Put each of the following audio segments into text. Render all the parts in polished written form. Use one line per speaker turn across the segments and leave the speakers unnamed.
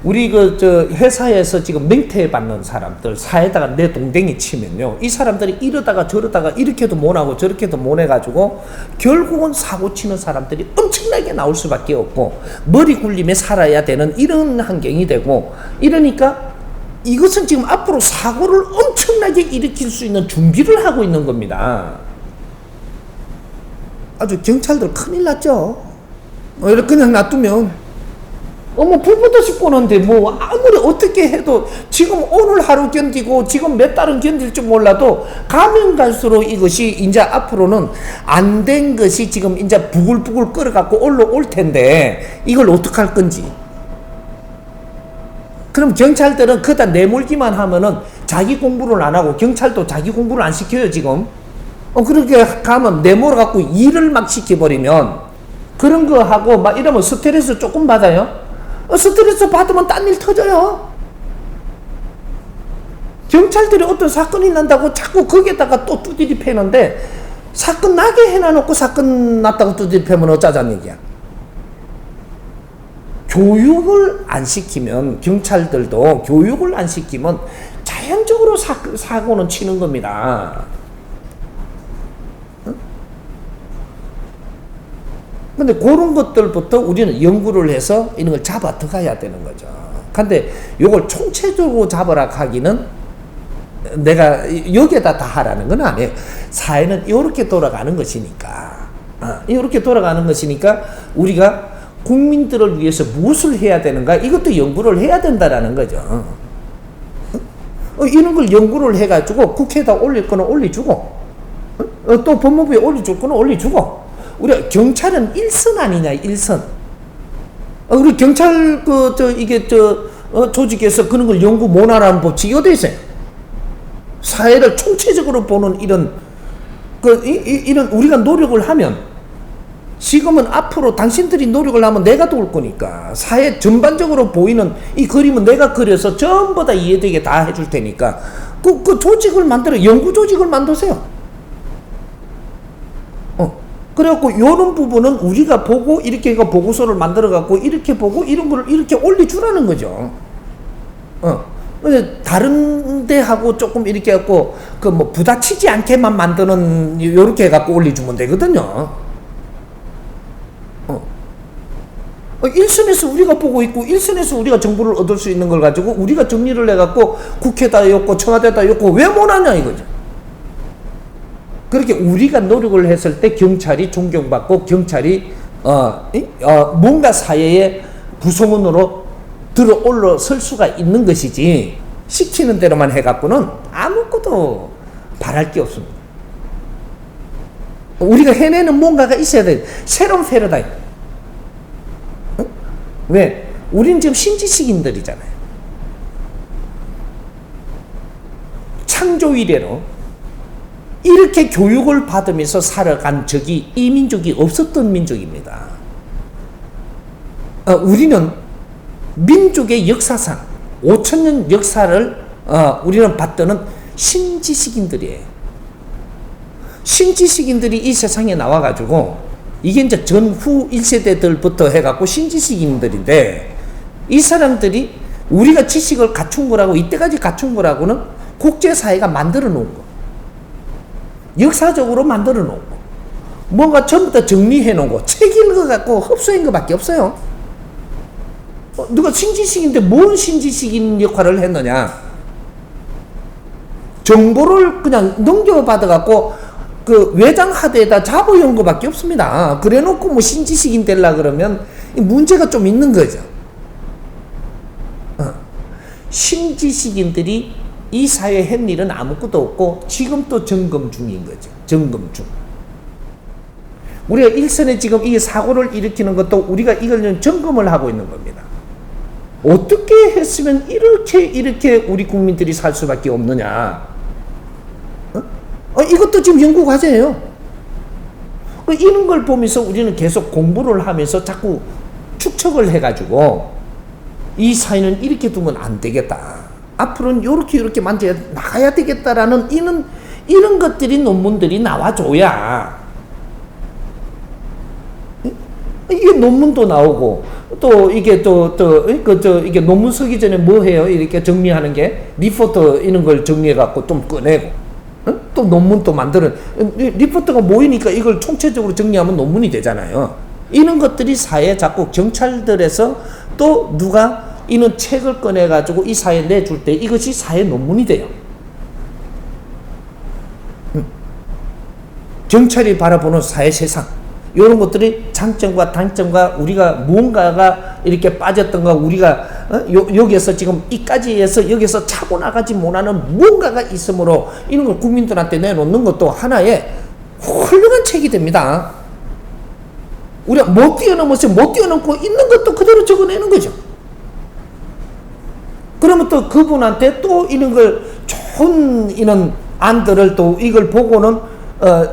우리 회사에서 지금 맹태 받는 사람들 사에다가 내 동댕이 치면요, 이 사람들이 이러다가 저러다가 이렇게도 못하고 저렇게도 못해가지고 결국은 사고 치는 사람들이 엄청나게 나올 수밖에 없고 머리 굴림에 살아야 되는 이런 환경이 되고, 이러니까 이것은 지금 앞으로 사고를 엄청나게 일으킬 수 있는 준비를 하고 있는 겁니다. 아주 경찰들 큰일 났죠. 이렇게 그냥 놔두면 불 붙듯이 보는데 뭐 아무리 어떻게 해도 지금 오늘 하루 견디고 지금 몇 달은 견딜 줄 몰라도 가면 갈수록 이것이 이제 앞으로는 안 된 것이 지금 이제 부글부글 끓어갖고 올라올 텐데 이걸 어떡할 건지. 그럼 경찰들은 그다 내몰기만 하면은 자기 공부를 안 하고, 경찰도 자기 공부를 안 시켜요 지금. 그렇게 가면 내몰아갖고 일을 막 시켜버리면 그런 거 하고 막 이러면 스트레스 조금 받아요. 스트레스 받으면 딴 일 터져요. 경찰들이 어떤 사건이 난다고 자꾸 거기에다가 또 두드리 패는데, 사건 나게 해놔놓고 사건 났다고 두드리 패면 어쩌자는 얘기야. 교육을 안 시키면, 경찰들도 교육을 안 시키면 자연적으로 사고는 치는 겁니다. 근데 그런 것들부터 우리는 연구를 해서 이런 걸 잡아 들어가야 되는 거죠. 근데 요걸 총체적으로 잡으라 하기는 내가 여기에다 다 하라는 건 아니에요. 사회는 이렇게 돌아가는 것이니까. 이렇게 돌아가는 것이니까 우리가 국민들을 위해서 무엇을 해야 되는가, 이것도 연구를 해야 된다라는 거죠. 이런 걸 연구를 해가지고 국회에다 올릴 거는 올려주고, 또 법무부에 올려줄 거는 올려주고, 우리가 경찰은 일선 아니냐, 일선. 우리 경찰 조직에서 그런 걸 연구 못하라는 법칙이 어디 있어요? 사회를 총체적으로 보는 이런 우리가 노력을 하면, 지금은 앞으로 당신들이 노력을 하면 내가 도울 거니까 사회 전반적으로 보이는 이 그림은 내가 그려서 전부 다 이해되게 다 해줄 테니까 그 조직을 만들어, 연구 조직을 만드세요. 그래갖고 요런 부분은 우리가 보고 이렇게 보고서를 만들어갖고 이렇게 보고 이런 거를 이렇게 올려주라는 거죠. 다른 데하고 조금 이렇게 해갖고 부딪히지 않게만 만드는 요렇게 해갖고 올려주면 되거든요. 일선에서 우리가 보고 있고 일선에서 우리가 정보를 얻을 수 있는 걸 가지고 우리가 정리를 해갖고 국회에다 엮고 청와대에다 엮고 왜 못하냐 이거죠. 그렇게 우리가 노력을 했을 때 경찰이 존경받고 경찰이 뭔가 사회의 구성원으로 들어 올라설 수가 있는 것이지, 시키는 대로만 해갖고는 아무것도 바랄 게 없습니다. 우리가 해내는 뭔가가 있어야 돼. 새로운 패러다임. 왜? 우리는 지금 신지식인들이잖아요. 창조 이래로 이렇게 교육을 받으면서 살아간 적이 이 민족이 없었던 민족입니다. 우리는 민족의 역사상 5,000년 역사를 우리는 받드는 신지식인들이에요. 신지식인들이 이 세상에 나와가지고 이게 이제 전후 1세대들부터 해갖고 신지식인들인데, 이 사람들이 우리가 지식을 갖춘 거라고, 이때까지 갖춘 거라고는 국제사회가 만들어 놓은 거, 역사적으로 만들어 놓은 거, 뭔가 전부 다 정리해 놓은 거, 책 읽어갖고 흡수한 거밖에 없어요. 누가 신지식인데 뭔 신지식인 역할을 했느냐? 정보를 그냥 넘겨받아갖고 외장 하드에다 잡아온 거밖에 없습니다. 그래 놓고 뭐 신지식인 되려 그러면 문제가 좀 있는 거죠. 신지식인들이 이 사회에 한 일은 아무것도 없고 지금 또 점검 중인 거죠. 점검 중. 우리가 일선에 지금 이 사고를 일으키는 것도 우리가 이걸 점검을 하고 있는 겁니다. 어떻게 했으면 이렇게 우리 국민들이 살 수밖에 없느냐. 이것도 지금 연구 과제예요. 이런 걸 보면서 우리는 계속 공부를 하면서 자꾸 추측을 해가지고 이 사회는 이렇게 두면 안 되겠다. 앞으로는 이렇게 만져 나가야 되겠다라는 이런 것들이 논문들이 나와줘야 이게 논문도 나오고, 또 이게 이게 논문 쓰기 전에 뭐 해요? 이렇게 정리하는 게 리포트 이런 걸 정리해갖고 좀 꺼내고, 또 논문 또 만드는, 리포트가 모이니까 이걸 총체적으로 정리하면 논문이 되잖아요. 이런 것들이 사회 자꾸 경찰들에서 또 누가 이런 책을 꺼내가지고 이 사회에 내줄 때 이것이 사회 논문이 돼요. 경찰이 바라보는 사회 세상, 이런 것들이 장점과 단점과 우리가 무언가가 이렇게 빠졌던가, 우리가 여기에서 지금 이까지 해서 여기서 차고 나가지 못하는 무언가가 있으므로 이런 걸 국민들한테 내놓는 것도 하나의 훌륭한 책이 됩니다. 우리가 못 뛰어넘어서 못 뛰어넘고 있는 것도 그대로 적어내는 거죠. 그러면 또 그분한테 또 이런 걸 좋은 이런 안들을 또 이걸 보고는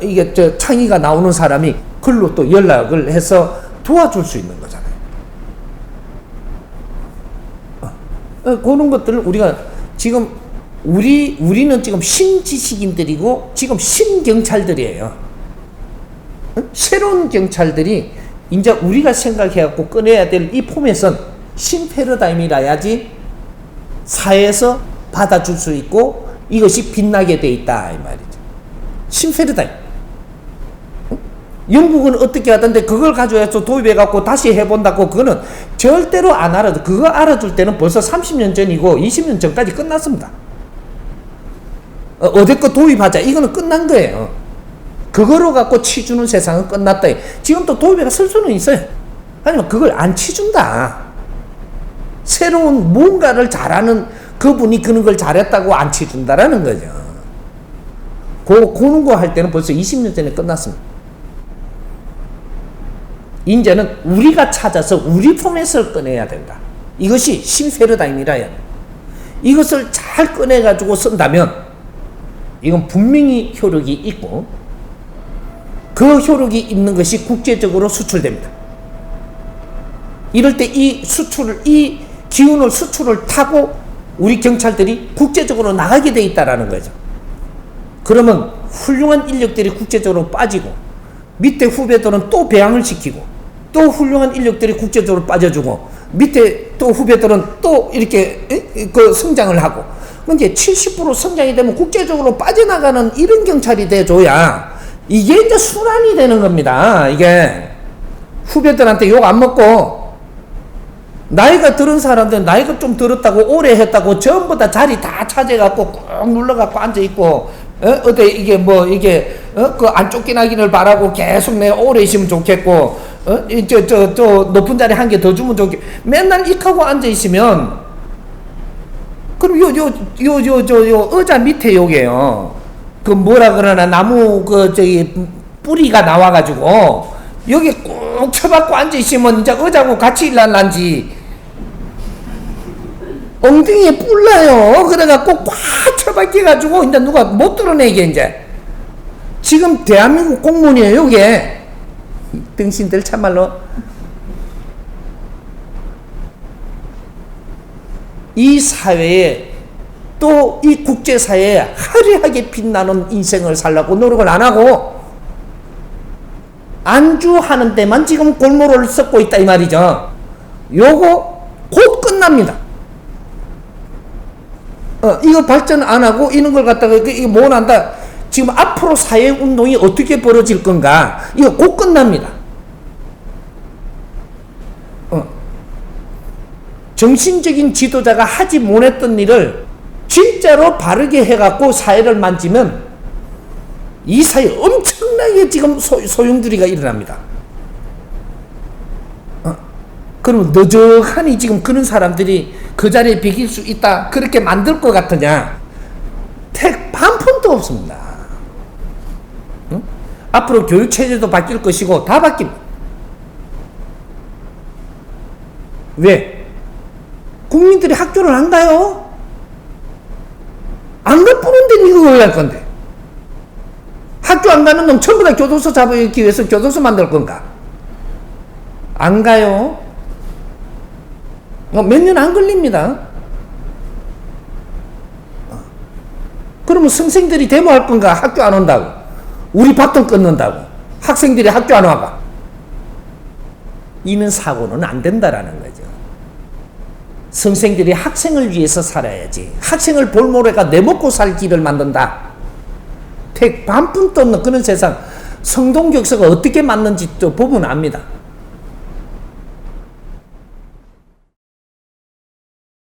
이게 창의가 나오는 사람이 글로 또 연락을 해서 도와줄 수 있는 거잖아요. 그런 것들을 우리가 지금 우리는 지금 신지식인들이고 지금 신경찰들이에요. 새로운 경찰들이 이제 우리가 생각해갖고 꺼내야 될 이 포맷은 신패러다임이라야지 사회에서 받아줄 수 있고 이것이 빛나게 돼 있다 이 말이죠. 신패러다임. 영국은 어떻게 하던데 그걸 가져와서 도입해갖고 다시 해본다고, 그거는 절대로 안 알아도, 그거 알아줄 때는 벌써 30년 전이고 20년 전까지 끝났습니다. 어디 거 도입하자, 이거는 끝난 거예요. 그거로 갖고 치주는 세상은 끝났다. 지금 또 도입해가 쓸 수는 있어요. 하지만 그걸 안 치준다. 새로운 뭔가를 잘하는 그분이 그런 걸 잘했다고 안 치준다라는 거죠. 그런 거 할 때는 벌써 20년 전에 끝났습니다. 이제는 우리가 찾아서 우리 포맷을 꺼내야 된다. 이것이 신패러다임이라야. 이것을 잘 꺼내가지고 쓴다면 이건 분명히 효력이 있고, 그 효력이 있는 것이 국제적으로 수출됩니다. 이럴 때 이 기운을 수출을 타고 우리 경찰들이 국제적으로 나가게 돼 있다라는 거죠. 그러면 훌륭한 인력들이 국제적으로 빠지고, 밑에 후배들은 또 배양을 시키고, 또 훌륭한 인력들이 국제적으로 빠져주고, 밑에 또 후배들은 또 이렇게 성장을 하고, 이제 70% 성장이 되면 국제적으로 빠져나가는 이런 경찰이 돼줘야 이게 이제 순환이 되는 겁니다. 이게 후배들한테 욕 안 먹고, 나이가 들은 사람들은 나이가 좀 들었다고 오래 했다고 전부 다 자리 다 차지해갖고 꾹 눌러갖고 앉아있고, 어때 이게 뭐 이게 그 안 쫓겨나기를 바라고 계속 내 오래 있으면 좋겠고, 저 높은 자리 한 개 더 주면 좋겠. 맨날 익하고 앉아 있으면, 그럼 요 의자 밑에 요게요, 그 뭐라 그러나 나무 뿌리가 나와가지고 여기 꾹 쳐박고 앉아 있으면 이제 의자하고 같이 일날란지 엉덩이에 뿔나요. 그래갖고 꽉 쳐박혀가지고 이제 누가 못 뚫어내게. 이제 지금 대한민국 공무원이에요. 이게 등신들 참말로 이 사회에, 또 이 국제사회에 화려하게 빛나는 인생을 살려고 노력을 안 하고 안주하는 데만 지금 골몰을 썩고 있다 이 말이죠. 요거 곧 끝납니다. 이거 발전 안 하고 이런 걸 갖다가 이거 뭐 난다. 지금 앞으로 사회운동이 어떻게 벌어질 건가, 이거 곧 끝납니다. 정신적인 지도자가 하지 못했던 일을 진짜로 바르게 해갖고 사회를 만지면 이 사회에 엄청나게 지금 소용돌이가 일어납니다. 그러면 너적하니 지금 그런 사람들이 그 자리에 비길 수 있다, 그렇게 만들 것 같으냐? 반 푼도 없습니다. 앞으로 교육체제도 바뀔 것이고 다 바뀝니다. 왜? 국민들이 학교를 안 가요? 안 갈 뿐인데 이거 왜 할 건데? 학교 안 가는 놈 전부 다 교도소 잡기 위해서 교도소 만들 건가? 안 가요? 몇 년 안 걸립니다. 그러면 선생들이 데모할 건가? 학교 안 온다고. 우리 밥통 끊는다고. 학생들이 학교 안 와가. 이는 사고는 안 된다라는 거죠. 선생들이 학생을 위해서 살아야지. 학생을 볼모래가 내먹고 살 길을 만든다. 반푼도 없는 그런 세상. 성동격서가 어떻게 맞는지 또 보면 압니다.